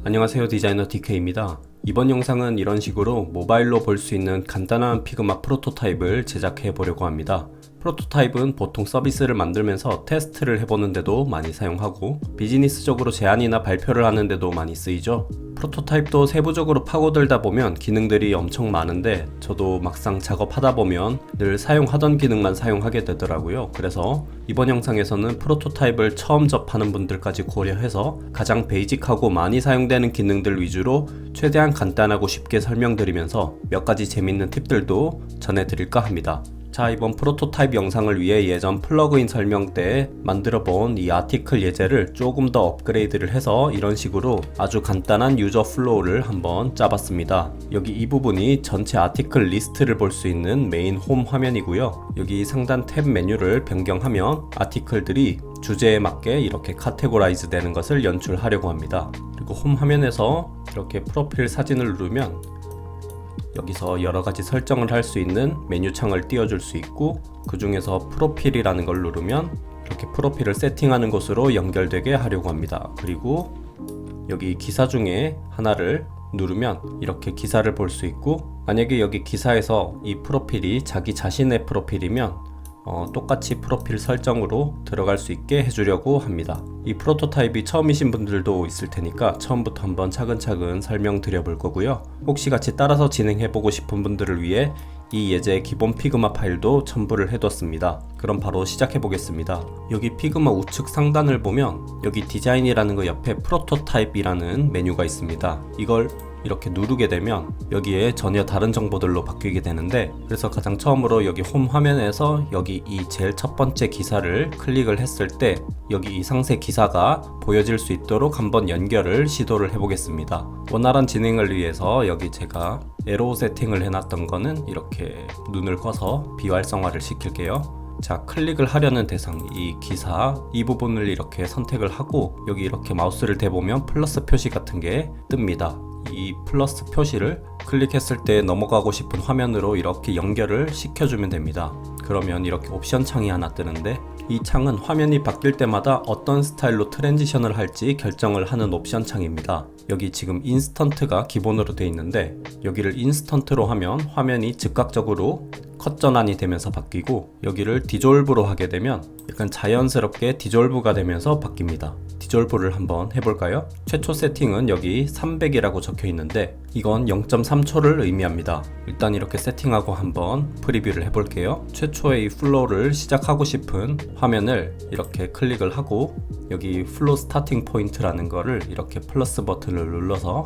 안녕하세요, 디자이너 DK입니다. 이번 영상은 이런 식으로 모바일로 볼 수 있는 간단한 피그마 프로토타입을 제작해 보려고 합니다. 프로토타입은 보통 서비스를 만들면서 테스트를 해보는데도 많이 사용하고 비즈니스적으로 제안이나 발표를 하는데도 많이 쓰이죠. 프로토타입도 세부적으로 파고들다 보면 기능들이 엄청 많은데 저도 막상 작업하다 보면 늘 사용하던 기능만 사용하게 되더라고요. 그래서 이번 영상에서는 프로토타입을 처음 접하는 분들까지 고려해서 가장 베이직하고 많이 사용되는 기능들 위주로 최대한 간단하고 쉽게 설명드리면서 몇 가지 재밌는 팁들도 전해드릴까 합니다. 자, 이번 프로토타입 영상을 위해 예전 플러그인 설명 때 만들어 본 이 아티클 예제를 조금 더 업그레이드를 해서 이런 식으로 아주 간단한 유저 플로우를 한번 짜봤습니다. 여기 이 부분이 전체 아티클 리스트를 볼 수 있는 메인 홈 화면이고요. 여기 상단 탭 메뉴를 변경하면 아티클들이 주제에 맞게 이렇게 카테고라이즈 되는 것을 연출하려고 합니다. 그리고 홈 화면에서 이렇게 프로필 사진을 누르면 여기서 여러가지 설정을 할 수 있는 메뉴 창을 띄워줄 수 있고, 그 중에서 프로필이라는 걸 누르면 이렇게 프로필을 세팅하는 곳으로 연결되게 하려고 합니다. 그리고 여기 기사 중에 하나를 누르면 이렇게 기사를 볼 수 있고, 만약에 여기 기사에서 이 프로필이 자기 자신의 프로필이면 똑같이 프로필 설정으로 들어갈 수 있게 해주려고 합니다. 이 프로토타입이 처음이신 분들도 있을 테니까 처음부터 한번 차근차근 설명드려 볼 거고요. 혹시 같이 따라서 진행해보고 싶은 분들을 위해 이 예제의 기본 피그마 파일도 첨부를 해뒀습니다. 그럼 바로 시작해보겠습니다. 여기 피그마 우측 상단을 보면 여기 디자인이라는 거 옆에 프로토타입이라는 메뉴가 있습니다. 이걸 이렇게 누르게 되면 여기에 전혀 다른 정보들로 바뀌게 되는데, 그래서 가장 처음으로 여기 홈 화면에서 여기 이 제일 첫 번째 기사를 클릭을 했을 때 여기 이 상세 기사가 보여질 수 있도록 한번 연결을 시도를 해보겠습니다. 원활한 진행을 위해서 여기 제가 에로우 세팅을 해놨던 거는 이렇게 눈을 꺼서 비활성화를 시킬게요. 자, 클릭을 하려는 대상, 이 기사 이 부분을 이렇게 선택을 하고 여기 이렇게 마우스를 대보면 플러스 표시 같은 게 뜹니다. 이 플러스 표시를 클릭했을 때 넘어가고 싶은 화면으로 이렇게 연결을 시켜주면 됩니다. 그러면 이렇게 옵션 창이 하나 뜨는데, 이 창은 화면이 바뀔 때마다 어떤 스타일로 트랜지션을 할지 결정을 하는 옵션 창입니다. 여기 지금 인스턴트가 기본으로 되어 있는데 여기를 인스턴트로 하면 화면이 즉각적으로 컷 전환이 되면서 바뀌고, 여기를 디졸브로 하게 되면 약간 자연스럽게 디졸브가 되면서 바뀝니다. 디졸브를 한번 해볼까요? 최초 세팅은 여기 300이라고 적혀 있는데 이건 0.3초를 의미합니다. 일단 이렇게 세팅하고 한번 프리뷰를 해볼게요. 최초의 이 플로우를 시작하고 싶은 화면을 이렇게 클릭을 하고 여기 플로우 스타팅 포인트라는 거를 이렇게 플러스 버튼을 눌러서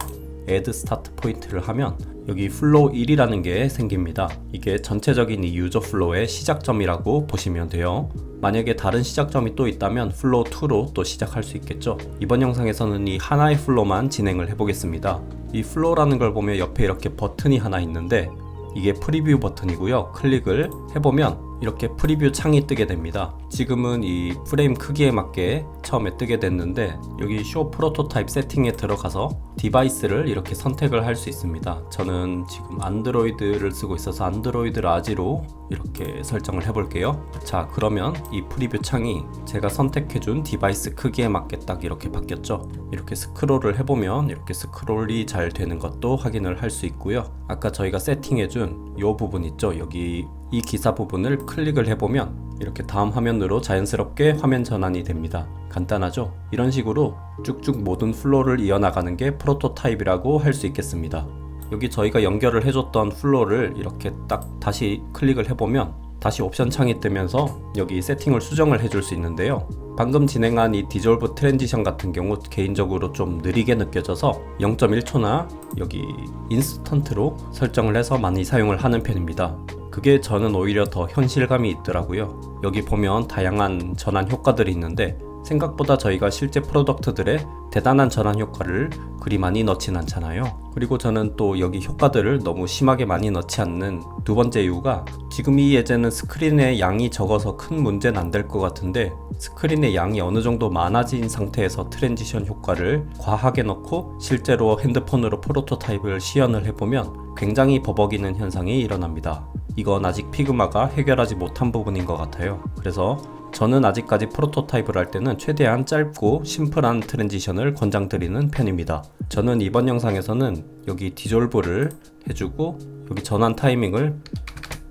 Add Start 포인트를 하면 여기 플로우 1이라는 게 생깁니다. 이게 전체적인 이 유저 플로우의 시작점이라고 보시면 돼요. 만약에 다른 시작점이 또 있다면 플로우 2로 또 시작할 수 있겠죠. 이번 영상에서는 이 하나의 플로우만 진행을 해보겠습니다. 이 플로우라는 걸 보면 옆에 이렇게 버튼이 하나 있는데 이게 프리뷰 버튼이고요. 클릭을 해보면 이렇게 프리뷰 창이 뜨게 됩니다. 지금은 이 프레임 크기에 맞게 처음에 뜨게 됐는데 여기 쇼 프로토타입 세팅에 들어가서 디바이스를 이렇게 선택을 할 수 있습니다. 저는 지금 안드로이드를 쓰고 있어서 안드로이드 라지로 이렇게 설정을 해볼게요. 자, 그러면 이 프리뷰 창이 제가 선택해준 디바이스 크기에 맞게 딱 이렇게 바뀌었죠. 이렇게 스크롤을 해보면 이렇게 스크롤이 잘 되는 것도 확인을 할 수 있고요. 아까 저희가 세팅해준 이 부분 있죠. 여기 이 기사 부분을 클릭을 해보면 이렇게 다음 화면으로 자연스럽게 화면 전환이 됩니다. 간단하죠? 이런 식으로 쭉쭉 모든 플로우를 이어나가는 게 프로토타입이라고 할 수 있겠습니다. 여기 저희가 연결을 해줬던 플로우를 이렇게 딱 다시 클릭을 해보면 다시 옵션 창이 뜨면서 여기 세팅을 수정을 해줄 수 있는데요. 방금 진행한 이 디졸브 트랜지션 같은 경우 개인적으로 좀 느리게 느껴져서 0.1초나 여기 인스턴트로 설정을 해서 많이 사용을 하는 편입니다. 그게 저는 오히려 더 현실감이 있더라고요. 여기 보면 다양한 전환 효과들이 있는데 생각보다 저희가 실제 프로덕트들의 대단한 전환 효과를 그리 많이 넣진 않잖아요. 그리고 저는 또 여기 효과들을 너무 심하게 많이 넣지 않는 두 번째 이유가, 지금 이 예제는 스크린의 양이 적어서 큰 문제는 안 될 것 같은데 스크린의 양이 어느 정도 많아진 상태에서 트랜지션 효과를 과하게 넣고 실제로 핸드폰으로 프로토타입을 시연을 해보면 굉장히 버벅이는 현상이 일어납니다. 이건 아직 피그마가 해결하지 못한 부분인 것 같아요. 그래서 저는 아직까지 프로토타입을 할 때는 최대한 짧고 심플한 트랜지션을 권장드리는 편입니다. 저는 이번 영상에서는 여기 디졸브를 해주고 여기 전환 타이밍을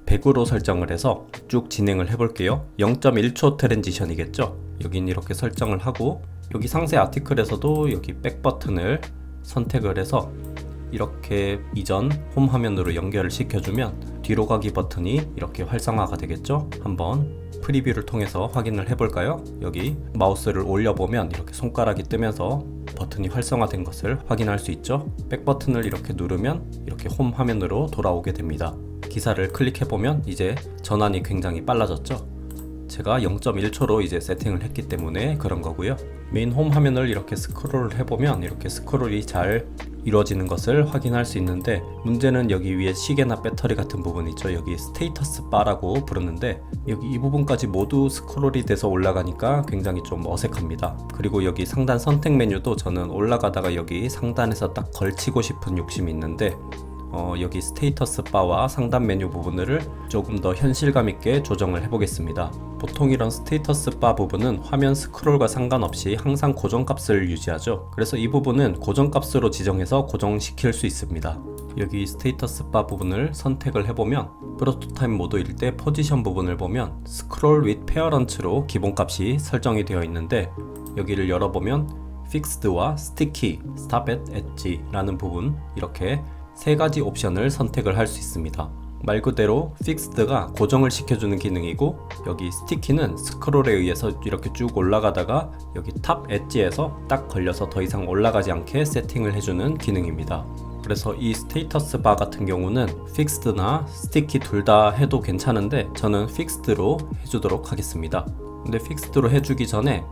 100으로 설정을 해서 쭉 진행을 해볼게요. 0.1초 트랜지션이겠죠? 여긴 이렇게 설정을 하고 여기 상세 아티클에서도 여기 백 버튼을 선택을 해서 이렇게 이전 홈 화면으로 연결을 시켜주면 뒤로 가기 버튼이 이렇게 활성화가 되겠죠? 한번 프리뷰를 통해서 확인을 해볼까요? 여기 마우스를 올려보면 이렇게 손가락이 뜨면서 버튼이 활성화된 것을 확인할 수 있죠? 백 버튼을 이렇게 누르면 이렇게 홈 화면으로 돌아오게 됩니다. 기사를 클릭해보면 이제 전환이 굉장히 빨라졌죠? 제가 0.1초로 이제 세팅을 했기 때문에 그런 거고요. 메인 홈 화면을 이렇게 스크롤을 해보면 이렇게 스크롤이 잘 이루어지는 것을 확인할 수 있는데 문제는 여기 위에 시계나 배터리 같은 부분 있죠. 여기 스테이터스 바라고 부르는데 여기 이 부분까지 모두 스크롤이 돼서 올라가니까 굉장히 좀 어색합니다. 그리고 여기 상단 선택 메뉴도 저는 올라가다가 여기 상단에서 딱 걸치고 싶은 욕심이 있는데 여기 스테이터스 바와 상단 메뉴 부분을 조금 더 현실감 있게 조정을 해보겠습니다. 보통 이런 스테이터스 바 부분은 화면 스크롤과 상관없이 항상 고정값을 유지하죠. 그래서 이 부분은 고정값으로 지정해서 고정시킬 수 있습니다. 여기 스테이터스 바 부분을 선택을 해보면 프로토타입 모드일 때 포지션 부분을 보면 스크롤 with 페어런츠로 기본값이 설정이 되어 있는데 여기를 열어보면 픽스드와 스티키, 스탑 앳 엣지 라는 부분 이렇게 세 가지 옵션을 선택을 할 수 있습니다. 말 그대로 픽스드가 고정을 시켜주는 기능이고 여기 스티키는 스크롤에 의해서 이렇게 쭉 올라가다가 여기 탑 엣지에서 딱 걸려서 더 이상 올라가지 않게 세팅을 해주는 기능입니다. 그래서 이 스테이터스 바 같은 경우는 픽스드나 스티키 둘 다 해도 괜찮은데 저는 픽스드로 해주도록 하겠습니다. 근데 픽스드로 해주기 전에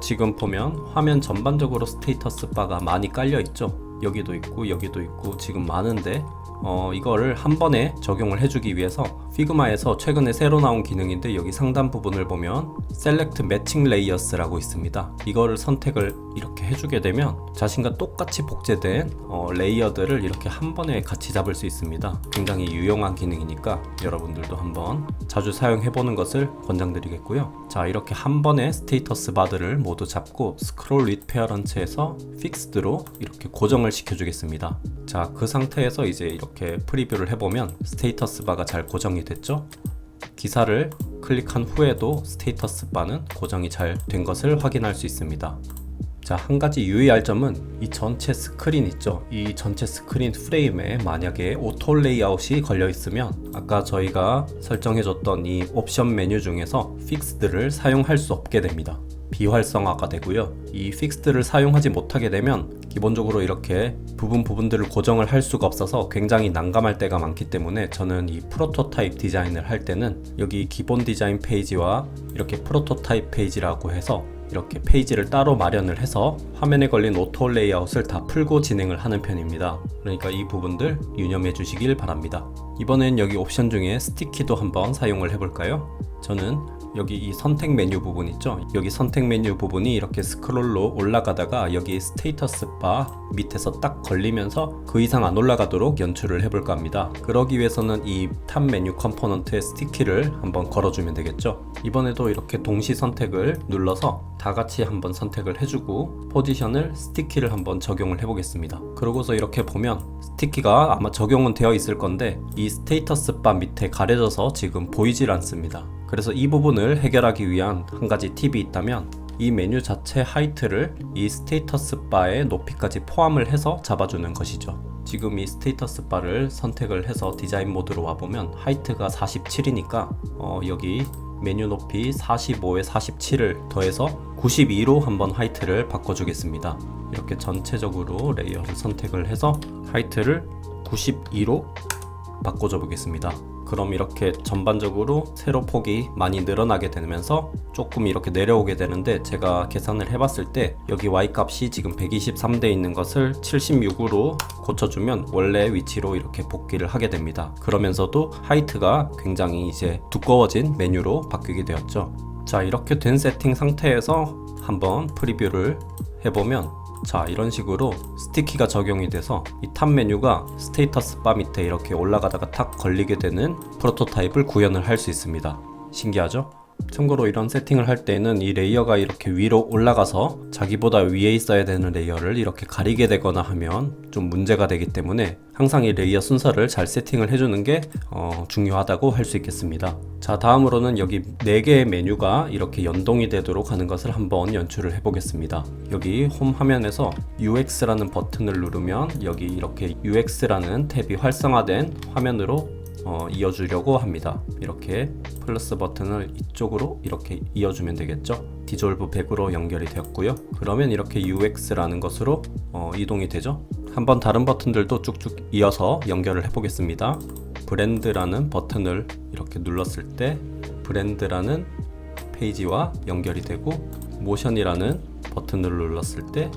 지금 보면 화면 전반적으로 스테이터스 바가 많이 깔려 있죠. 여기도 있고 여기도 있고 지금 많은데 이거를 한 번에 적용을 해주기 위해서 피그마에서 최근에 새로 나온 기능인데 여기 상단 부분을 보면 Select Matching Layers라고 있습니다. 이거를 선택을 이렇게 해주게 되면 자신과 똑같이 복제된 레이어들을 이렇게 한 번에 같이 잡을 수 있습니다. 굉장히 유용한 기능이니까 여러분들도 한번 자주 사용해보는 것을 권장드리겠고요. 자, 이렇게 한 번에 스테이터스 바들을 모두 잡고 스크롤 with 페어런츠에서 픽스드로 이렇게 고정을 시켜주겠습니다. 자, 그 상태에서 이제 이렇게 프리뷰를 해보면 스테이터스 바가 잘 고정이 됐죠? 기사를 클릭한 후에도 스테이터스 바는 고정이 잘 된 것을 확인할 수 있습니다. 자, 한 가지 유의할 점은 이 전체 스크린 있죠? 이 전체 스크린 프레임에 만약에 오토 레이아웃이 걸려 있으면 아까 저희가 설정해줬던 이 옵션 메뉴 중에서 픽스드를 사용할 수 없게 됩니다. 비활성화가 되고요. 이 픽스드를 사용하지 못하게 되면 기본적으로 이렇게 부분들을 고정을 할 수가 없어서 굉장히 난감할 때가 많기 때문에 저는 이 프로토타입 디자인을 할 때는 여기 기본 디자인 페이지와 이렇게 프로토타입 페이지라고 해서 이렇게 페이지를 따로 마련을 해서 화면에 걸린 오토 레이아웃을 다 풀고 진행을 하는 편입니다. 그러니까 이 부분들 유념해 주시길 바랍니다. 이번엔 여기 옵션 중에 스티키도 한번 사용을 해볼까요? 저는 여기 이 선택 메뉴 부분 있죠? 여기 선택 메뉴 부분이 이렇게 스크롤로 올라가다가 여기 스테이터스 바 밑에서 딱 걸리면서 그 이상 안 올라가도록 연출을 해볼까 합니다. 그러기 위해서는 이 탑 메뉴 컴포넌트에 스티키를 한번 걸어주면 되겠죠? 이번에도 이렇게 동시 선택을 눌러서 다 같이 한번 선택을 해주고 포지션을 스티키를 한번 적용을 해보겠습니다. 그러고서 이렇게 보면 스티키가 아마 적용은 되어 있을 건데 이 스테이터스 바 밑에 가려져서 지금 보이질 않습니다. 그래서 이 부분을 해결하기 위한 한 가지 팁이 있다면 이 메뉴 자체 하이트를 이 스테이터스 바의 높이까지 포함을 해서 잡아주는 것이죠. 지금 이 스테이터스 바를 선택을 해서 디자인 모드로 와보면 하이트가 47이니까 여기 메뉴 높이 45에 47을 더해서 92로 한번 하이트를 바꿔주겠습니다. 이렇게 전체적으로 레이어를 선택을 해서 하이트를 92로 바꿔줘 보겠습니다. 그럼 이렇게 전반적으로 세로 폭이 많이 늘어나게 되면서 조금 이렇게 내려오게 되는데 제가 계산을 해봤을 때 여기 Y 값이 지금 123대 있는 것을 76으로 고쳐주면 원래 위치로 이렇게 복귀를 하게 됩니다. 그러면서도 하이트가 굉장히 이제 두꺼워진 메뉴로 바뀌게 되었죠. 자, 이렇게 된 세팅 상태에서 한번 프리뷰를 해보면 자, 이런 식으로 스티키가 적용이 돼서 이 탑 메뉴가 스테이터스 바 밑에 이렇게 올라가다가 탁 걸리게 되는 프로토타입을 구현을 할 수 있습니다. 신기하죠? 참고로 이런 세팅을 할 때는 이 레이어가 이렇게 위로 올라가서 자기보다 위에 있어야 되는 레이어를 이렇게 가리게 되거나 하면 좀 문제가 되기 때문에 항상 이 레이어 순서를 잘 세팅을 해주는 게 중요하다고 할 수 있겠습니다. 자, 다음으로는 여기 4개의 메뉴가 이렇게 연동이 되도록 하는 것을 한번 연출을 해 보겠습니다. 여기 홈 화면에서 UX라는 버튼을 누르면 여기 이렇게 UX라는 탭이 활성화된 화면으로 이어주려고 합니다. 이렇게 플러스 버튼을 이쪽으로 이렇게 이어주면 되겠죠. 디졸브 100으로 연결이 되었고요. 그러면 이렇게 UX라는 것으로 이동이 되죠. 한번 다른 버튼들도 쭉쭉 이어서 연결을 해 보겠습니다. 브랜드라는 버튼을 이렇게 눌렀을 때 브랜드라는 페이지와 연결이 되고, 모션이라는 버튼을 눌렀을 때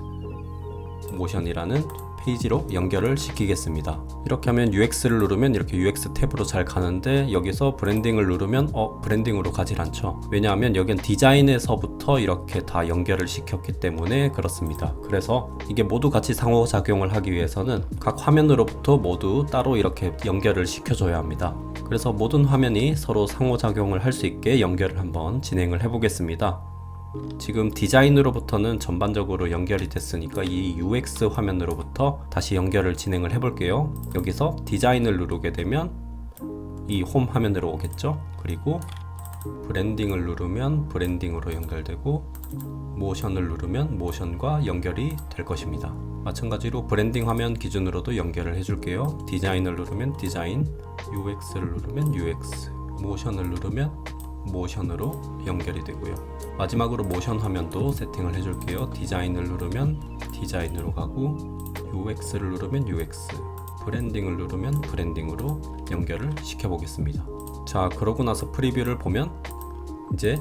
모션이라는 페이지로 연결을 시키겠습니다. 이렇게 하면 UX를 누르면 이렇게 UX 탭으로 잘 가는데, 여기서 브랜딩을 누르면 브랜딩으로 가질 않죠. 왜냐하면 여긴 디자인에서부터 이렇게 다 연결을 시켰기 때문에 그렇습니다. 그래서 이게 모두 같이 상호작용을 하기 위해서는 각 화면으로부터 모두 따로 이렇게 연결을 시켜줘야 합니다. 그래서 모든 화면이 서로 상호작용을 할 수 있게 연결을 한번 진행을 해 보겠습니다. 지금 디자인으로부터는 전반적으로 연결이 됐으니까 이 UX 화면으로부터 다시 연결을 진행을 해 볼게요. 여기서 디자인을 누르게 되면 이 홈 화면으로 오겠죠. 그리고 브랜딩을 누르면 브랜딩으로 연결되고, 모션을 누르면 모션과 연결이 될 것입니다. 마찬가지로 브랜딩 화면 기준으로도 연결을 해 줄게요. 디자인을 누르면 디자인, UX를 누르면 UX, 모션을 누르면 모션으로 연결이 되고요. 마지막으로 모션 화면도 세팅을 해줄게요. 디자인을 누르면 디자인으로 가고, UX를 누르면 UX, 브랜딩을 누르면 브랜딩으로 연결을 시켜 보겠습니다. 자, 그러고 나서 프리뷰를 보면 이제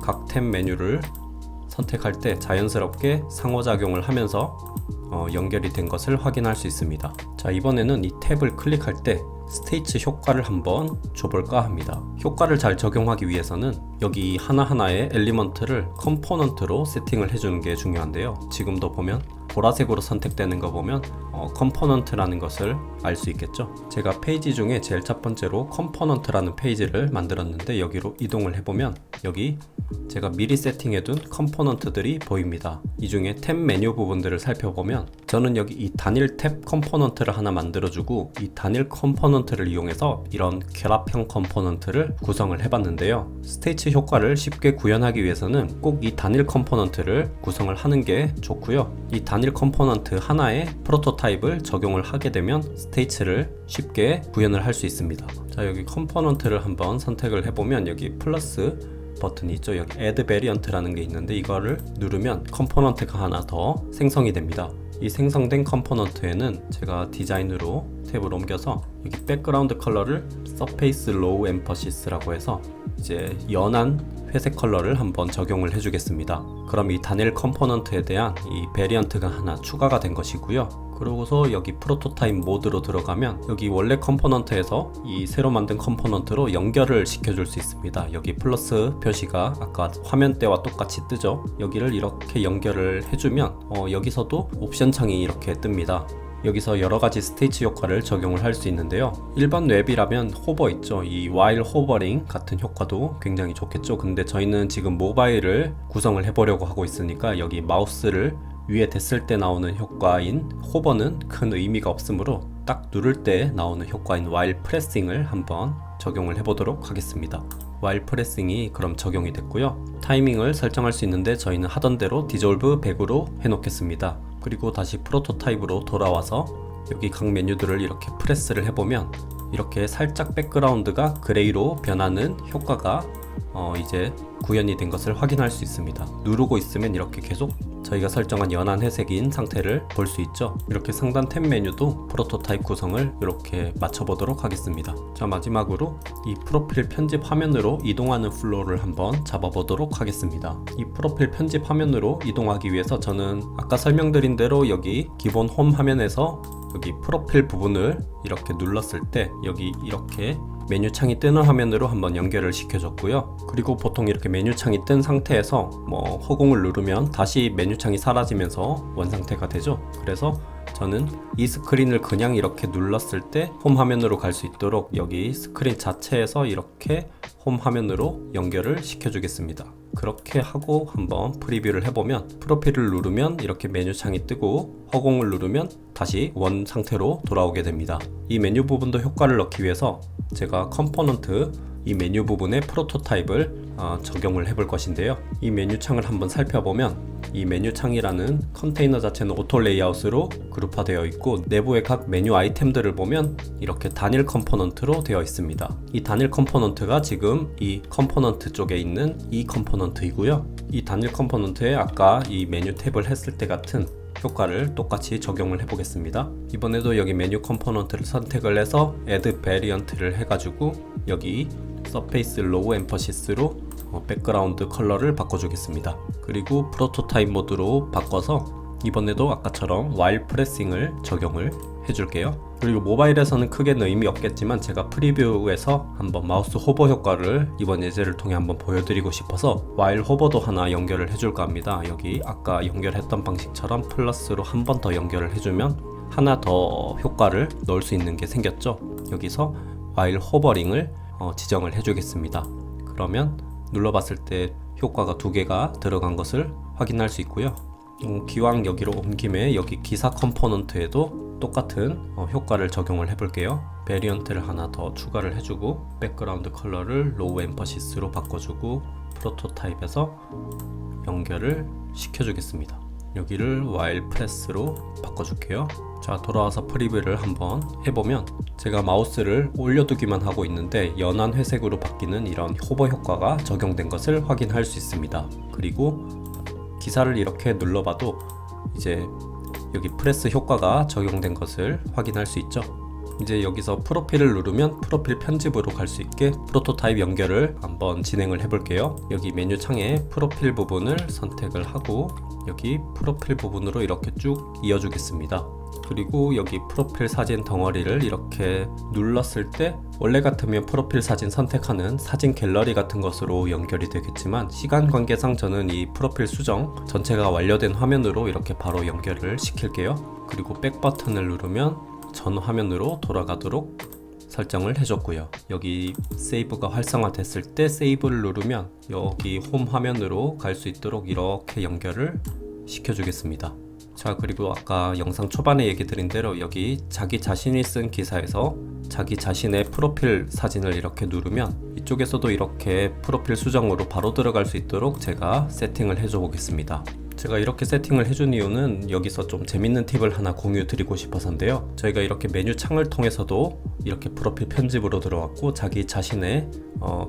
각 탭 메뉴를 선택할 때 자연스럽게 상호작용을 하면서 연결이 된 것을 확인할 수 있습니다. 자, 이번에는 이 탭을 클릭할 때 스테이치 효과를 한번 줘볼까 합니다. 효과를 잘 적용하기 위해서는 여기 하나하나의 엘리먼트를 컴포넌트로 세팅을 해주는 게 중요한데요. 지금도 보면 보라색으로 선택되는 거 보면 컴포넌트라는 것을 알 수 있겠죠. 제가 페이지 중에 제일 첫 번째로 컴포넌트라는 페이지를 만들었는데, 여기로 이동을 해보면 여기 제가 미리 세팅해둔 컴포넌트들이 보입니다. 이 중에 탭 메뉴 부분들을 살펴보면 저는 여기 이 단일 탭 컴포넌트를 하나 만들어주고, 이 단일 컴포넌트를 이용해서 이런 결합형 컴포넌트를 구성을 해봤는데요. 스테이치 효과를 쉽게 구현하기 위해서는 꼭 이 단일 컴포넌트를 구성을 하는 게 좋고요. 이 단일 컴포넌트 하나에 프로토타입을 적용을 하게 되면 스테이치를 쉽게 구현을 할 수 있습니다. 자, 여기 컴포넌트를 한번 선택을 해보면 여기 플러스 버튼이 있죠. 여기 Add Variant라는 게 있는데, 이거를 누르면 컴포넌트가 하나 더 생성이 됩니다. 이 생성된 컴포넌트에는 제가 디자인으로 탭을 옮겨서 여기 백그라운드 컬러를 Surface Low Emphasis 라고 해서 이제 연한 회색 컬러를 한번 적용을 해주겠습니다. 그럼 이 단일 컴포넌트에 대한 이 베리언트가 하나 추가가 된 것이고요. 그러고서 여기 프로토타입 모드로 들어가면 여기 원래 컴포넌트에서 이 새로 만든 컴포넌트로 연결을 시켜줄 수 있습니다. 여기 플러스 표시가 아까 화면대와 똑같이 뜨죠. 여기를 이렇게 연결을 해주면 여기서도 옵션 창이 이렇게 뜹니다. 여기서 여러가지 스테이치 효과를 적용을 할 수 있는데요. 일반 웹이라면 호버 있죠. 이 while hovering 같은 효과도 굉장히 좋겠죠. 근데 저희는 지금 모바일을 구성을 해보려고 하고 있으니까 여기 마우스를 위에 댔을 때 나오는 효과인 호버는 큰 의미가 없으므로 딱 누를 때 나오는 효과인 while pressing을 한번 적용을 해보도록 하겠습니다. while pressing이 그럼 적용이 됐고요. 타이밍을 설정할 수 있는데 저희는 하던 대로 디졸브 100으로 해놓겠습니다. 그리고 다시 프로토타입으로 돌아와서 여기 각 메뉴들을 이렇게 프레스를 해보면 이렇게 살짝 백그라운드가 그레이로 변하는 효과가 이제 구현이 된 것을 확인할 수 있습니다. 누르고 있으면 이렇게 계속 저희가 설정한 연한 회색인 상태를 볼 수 있죠. 이렇게 상단 탭 메뉴도 프로토타입 구성을 이렇게 맞춰보도록 하겠습니다. 자, 마지막으로 이 프로필 편집 화면으로 이동하는 플로우를 한번 잡아보도록 하겠습니다. 이 프로필 편집 화면으로 이동하기 위해서 저는 아까 설명드린 대로 여기 기본 홈 화면에서 여기 프로필 부분을 이렇게 눌렀을 때 여기 이렇게 메뉴 창이 뜨는 화면으로 한번 연결을 시켜줬고요. 그리고 보통 이렇게 메뉴 창이 뜬 상태에서 허공을 누르면 다시 메뉴 창이 사라지면서 원상태가 되죠. 그래서 저는 이 스크린을 그냥 이렇게 눌렀을 때 홈 화면으로 갈 수 있도록 여기 스크린 자체에서 이렇게 홈 화면으로 연결을 시켜주겠습니다. 그렇게 하고 한번 프리뷰를 해보면 프로필을 누르면 이렇게 메뉴 창이 뜨고 허공을 누르면 다시 원 상태로 돌아오게 됩니다. 이 메뉴 부분도 효과를 넣기 위해서 제가 컴포넌트 이 메뉴 부분에 프로토타입을 적용을 해볼 것인데요. 이 메뉴 창을 한번 살펴보면 이 메뉴 창이라는 컨테이너 자체는 오토 레이아웃으로 그룹화되어 있고 내부의 각 메뉴 아이템들을 보면 이렇게 단일 컴포넌트로 되어 있습니다. 이 단일 컴포넌트가 지금 이 컴포넌트 쪽에 있는 이 컴포넌트이고요. 이 단일 컴포넌트에 아까 이 메뉴 탭을 했을 때 같은 효과를 똑같이 적용을 해 보겠습니다. 이번에도 여기 메뉴 컴포넌트를 선택을 해서 Add Variant를 해가지고 여기 Surface Low Emphasis,로 백그라운드 컬러를 바꿔주겠습니다. 그리고 프로토타입 모드로 바꿔서 이번에도 아까처럼 while pressing을 적용을 해줄게요. 그리고 모바일에서는 크게는 의미 없겠지만 제가 프리뷰에서 한번 마우스 호버 효과를 이번 예제를 통해 한번 보여드리고 싶어서 while 호버도 하나 연결을 해줄까 합니다. 여기 아까 연결했던 방식처럼 플러스로 한 번 더 연결을 해주면 하나 더 효과를 넣을 수 있는 게 생겼죠. 여기서 while hovering을 지정을 해주겠습니다. 그러면 눌러봤을 때 효과가 두 개가 들어간 것을 확인할 수 있고요. 기왕 여기로 온 김에 여기 기사 컴포넌트에도 똑같은 효과를 적용을 해볼게요. 베리언트를 하나 더 추가를 해주고 백그라운드 컬러를 로우 엠퍼시스로 바꿔주고 프로토타입에서 연결을 시켜주겠습니다. 여기를 while press로 바꿔줄게요. 자, 돌아와서 프리뷰를 한번 해보면 제가 마우스를 올려두기만 하고 있는데 연한 회색으로 바뀌는 이런 호버 효과가 적용된 것을 확인할 수 있습니다. 그리고 기사를 이렇게 눌러봐도 이제 여기 프레스 효과가 적용된 것을 확인할 수 있죠. 이제 여기서 프로필을 누르면 프로필 편집으로 갈 수 있게 프로토타입 연결을 한번 진행을 해볼게요. 여기 메뉴 창에 프로필 부분을 선택을 하고 여기 프로필 부분으로 이렇게 쭉 이어주겠습니다. 그리고 여기 프로필 사진 덩어리를 이렇게 눌렀을 때 원래 같으면 프로필 사진 선택하는 사진 갤러리 같은 것으로 연결이 되겠지만 시간 관계상 저는 이 프로필 수정 전체가 완료된 화면으로 이렇게 바로 연결을 시킬게요. 그리고 백 버튼을 누르면 전 화면으로 돌아가도록 설정을 해줬고요. 여기 세이브가 활성화됐을 때 세이브를 누르면 여기 홈 화면으로 갈 수 있도록 이렇게 연결을 시켜주겠습니다. 자, 그리고 아까 영상 초반에 얘기 드린 대로 여기 자기 자신이 쓴 기사에서 자기 자신의 프로필 사진을 이렇게 누르면 이쪽에서도 이렇게 프로필 수정으로 바로 들어갈 수 있도록 제가 세팅을 해줘 보겠습니다. 제가 이렇게 세팅을 해준 이유는 여기서 좀 재밌는 팁을 하나 공유 드리고 싶어서인데요. 저희가 이렇게 메뉴 창을 통해서도 이렇게 프로필 편집으로 들어왔고 자기 자신의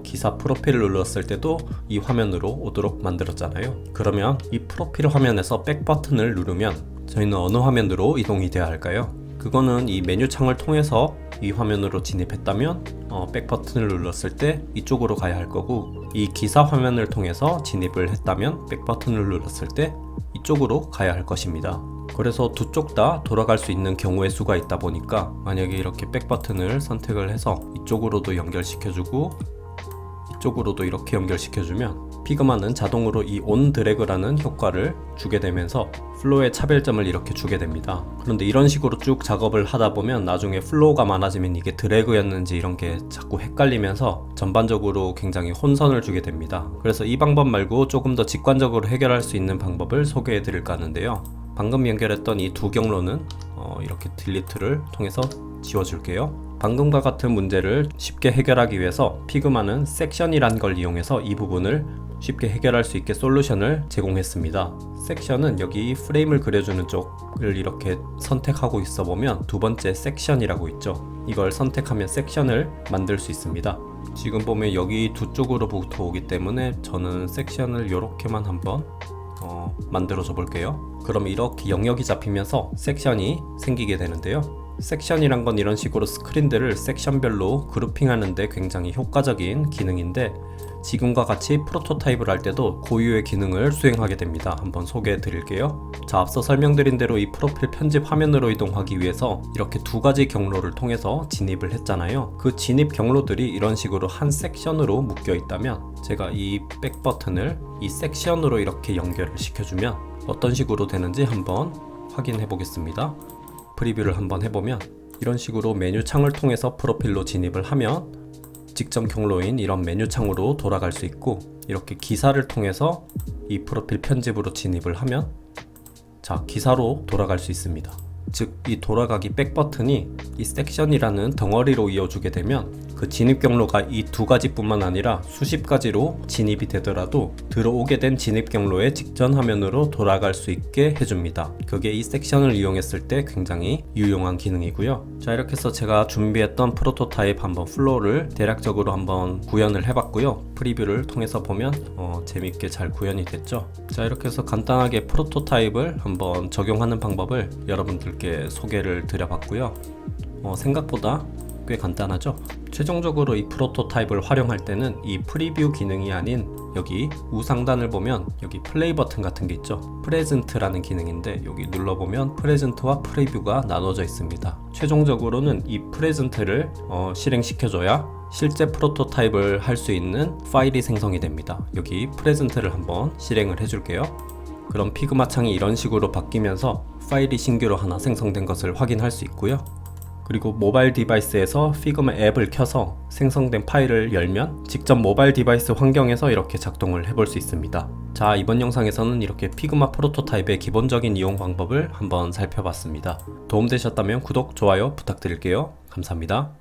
기사 프로필을 눌렀을 때도 이 화면으로 오도록 만들었잖아요. 그러면 이 프로필 화면에서 백 버튼을 누르면 저희는 어느 화면으로 이동이 되어야 할까요? 그거는 이 메뉴 창을 통해서 이 화면으로 진입했다면 백 버튼을 눌렀을 때 이쪽으로 가야 할 거고 이 기사 화면을 통해서 진입을 했다면 백 버튼을 눌렀을 때 이쪽으로 가야 할 것입니다. 그래서 두 쪽 다 돌아갈 수 있는 경우의 수가 있다 보니까 만약에 이렇게 백 버튼을 선택을 해서 이쪽으로도 연결시켜주고 이쪽으로도 이렇게 연결시켜주면 피그마는 자동으로 이 온 드래그라는 효과를 주게 되면서 플로우의 차별점을 이렇게 주게 됩니다. 그런데 이런 식으로 쭉 작업을 하다 보면 나중에 플로우가 많아지면 이게 드래그였는지 이런 게 자꾸 헷갈리면서 전반적으로 굉장히 혼선을 주게 됩니다. 그래서 이 방법 말고 조금 더 직관적으로 해결할 수 있는 방법을 소개해 드릴까 하는데요. 방금 연결했던 이 두 경로는 이렇게 딜리트를 통해서 지워줄게요. 방금과 같은 문제를 쉽게 해결하기 위해서 피그마는 섹션이란 걸 이용해서 이 부분을 쉽게 해결할 수 있게 솔루션을 제공했습니다. 섹션은 여기 프레임을 그려주는 쪽을 이렇게 선택하고 있어 보면 두 번째 섹션이라고 있죠. 이걸 선택하면 섹션을 만들 수 있습니다. 지금 보면 여기 두 쪽으로부터 오기 때문에 저는 섹션을 이렇게만 한번 만들어 줘 볼게요. 그럼 이렇게 영역이 잡히면서 섹션이 생기게 되는데요. 섹션이란 건 이런 식으로 스크린들을 섹션별로 그룹핑하는데 굉장히 효과적인 기능인데 지금과 같이 프로토타입을 할 때도 고유의 기능을 수행하게 됩니다. 한번 소개해 드릴게요. 자, 앞서 설명드린 대로 이 프로필 편집 화면으로 이동하기 위해서 이렇게 두 가지 경로를 통해서 진입을 했잖아요. 그 진입 경로들이 이런 식으로 한 섹션으로 묶여 있다면 제가 이 백 버튼을 이 섹션으로 이렇게 연결을 시켜주면 어떤 식으로 되는지 한번 확인해 보겠습니다. 프리뷰를 한번 해보면 이런 식으로 메뉴 창을 통해서 프로필로 진입을 하면 직접 경로인 이런 메뉴 창으로 돌아갈 수 있고, 이렇게 기사를 통해서 이 프로필 편집으로 진입을 하면 자, 기사로 돌아갈 수 있습니다. 즉, 이 돌아가기 백 버튼이 이 섹션이라는 덩어리로 이어주게 되면 그 진입 경로가 이 두 가지뿐만 아니라 수십 가지로 진입이 되더라도 들어오게 된 진입 경로의 직전 화면으로 돌아갈 수 있게 해줍니다. 그게 이 섹션을 이용했을 때 굉장히 유용한 기능이고요. 자, 이렇게 해서 제가 준비했던 프로토타입 한번 플로우를 대략적으로 한번 구현을 해봤고요. 프리뷰를 통해서 보면 재밌게 잘 구현이 됐죠. 자, 이렇게 해서 간단하게 프로토타입을 한번 적용하는 방법을 여러분들께 소개를 드려봤고요. 생각보다 꽤 간단하죠. 최종적으로 이 프로토타입을 활용할 때는 이 프리뷰 기능이 아닌 여기 우상단을 보면 여기 플레이 버튼 같은 게 있죠. 프레젠트라는 기능인데 여기 눌러보면 프레젠트와 프리뷰가 나눠져 있습니다. 최종적으로는 이 프레젠트를 실행시켜줘야 실제 프로토타입을 할 수 있는 파일이 생성이 됩니다. 여기 프레젠트를 한번 실행을 해줄게요. 그럼 피그마 창이 이런 식으로 바뀌면서 파일이 신규로 하나 생성된 것을 확인할 수 있고요. 그리고 모바일 디바이스에서 피그마 앱을 켜서 생성된 파일을 열면 직접 모바일 디바이스 환경에서 이렇게 작동을 해볼 수 있습니다. 자, 이번 영상에서는 이렇게 피그마 프로토타입의 기본적인 이용 방법을 한번 살펴봤습니다. 도움되셨다면 구독, 좋아요 부탁드릴게요. 감사합니다.